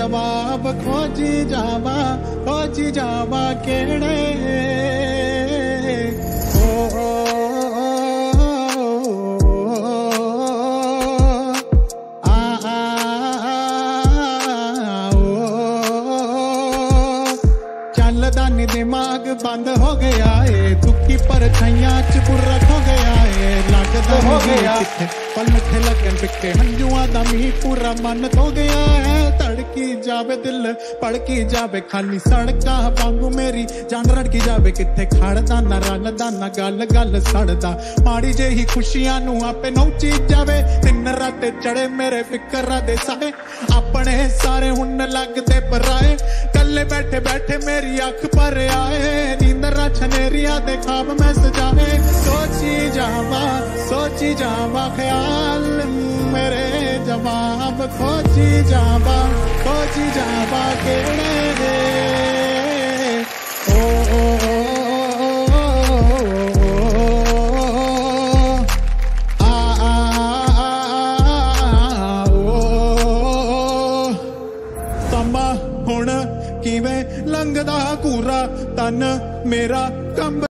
जवाब खोजी जावा केड़े चलदा नी दिमाग बंद हो गया है दुखी परछाइयां च बुरा खो गया है लगदा हो गया पल मिठे लगन पिके हंजुआं दा मीं पूरा मन हो गया है तड़की जावे दिल पड़की जावे खाली सड़कां वांगू मेरी जान रड़की जावे किथे खड़दा ना रलदा ना गल गल सड़दा माड़ी जेही खुशियां नू आपे नौची जावे दिन रात चढ़े मेरे फिकर दे साए अपने सारे हुन लगदे पराए कल्ले बैठे बैठे मेरी अख पर आए नींदरा छनेरिया दे ख्वाब मैं सजाए सोची जावा ख्याल मेरे जवाब खोजी जावा केड़े दे समा हुण किवें लंघदा कूरा तन मेरा कंब